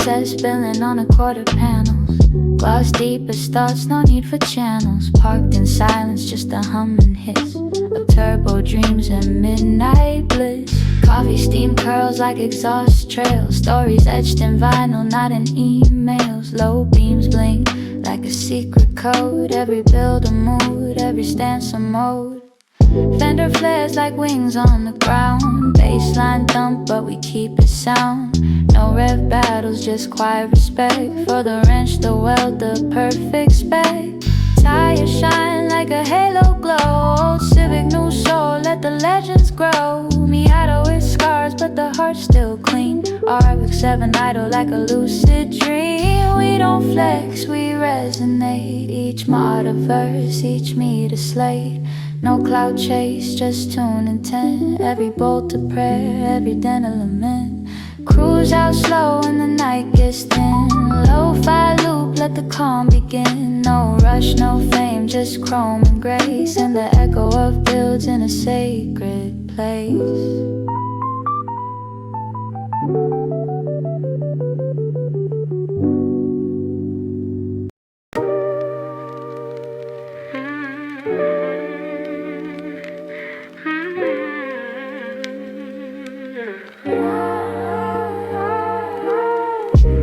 success spilling on a quarter panels. Gloss deepest thoughts, no need for channels. Parked in silence, just a hum and hiss of turbo dreams and midnight bliss. Coffee steam curls like exhaust trails. Stories etched in vinyl, not in emails. Low beams blink like a secret code. Every build a mood, every stance a mode. Fender flares like wings on the ground. Baseline thump, but we keep it sound. No rev battles, just quiet respect for the wrench, the weld, the perfect spec. Tires shine like a halo glow. Old Civic, new soul, let the legends grow. Miata with scars, but the heart's still clean. RX-7 idle like a lucid dream. We don't flex, we resonate. Each mod a verse, each meet a slate. No cloud chase, just tune intent. Every bolt a prayer, every den element. Cruise out slow when the night gets thin. Lo-fi loop, let the calm begin. No rush, no fame, just chrome and grace. And the echo of builds in a sacred place.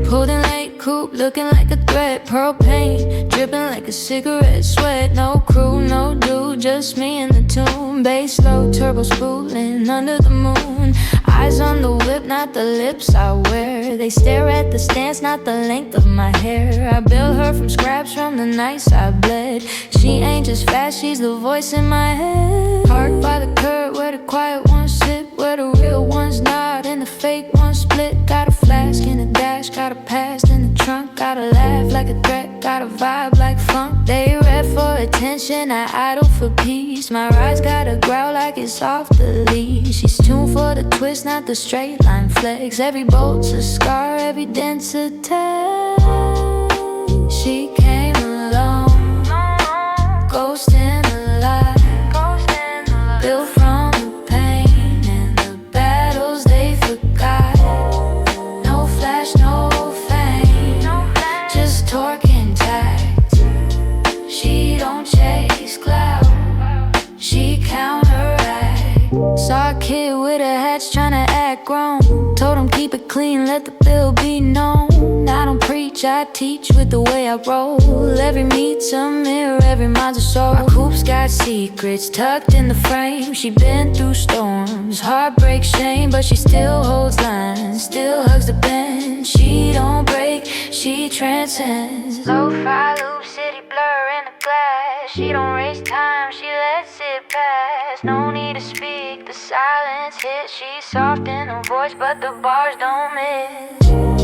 Pulled in late coupe, looking like a threat. Pearl paint, dripping like a cigarette sweat. No crew, no dude, just me and the tune. Bass low, turbo spooling under the moon. Eyes on the whip, not the lips I wear. They stare at the stance, not the length of my hair. I built her from scraps from the nights I bled. She ain't just fast, she's the voice in my head. Parked by the curb where the quiet ones sit, where the real ones nod and the fake ones split. Got a flask in the dash, got a past in the trunk. Got a laugh like a threat, got a vibe like funk. They rap for attention, I idle for peace. My ride's got a growl like it's off the leash. She's tuned for the twist, not the straight line flex. Every bolt's a scar, every dent's a test. She came along, ghost in the light, built from the pain and the battles they forgot. No flash, no fame, just torque and tact. She don't chase clout, she counteract. Saw a kid with a hatch tryna act grown. Told him keep it clean, let the bill be known. I don't preach, I teach with the way I roll. Every meet's a mirror, every mind's a soul. My coupe's got secrets tucked in the frame. She been through storms, heartbreak, shame, but she still holds lines, still hugs the bend. She don't break, she transcends. Lo-fi loop, city blur in the glass. She don't waste time, she lets it pass. No need to speak, the silence hits. She's soft in her voice, but the bars don't miss.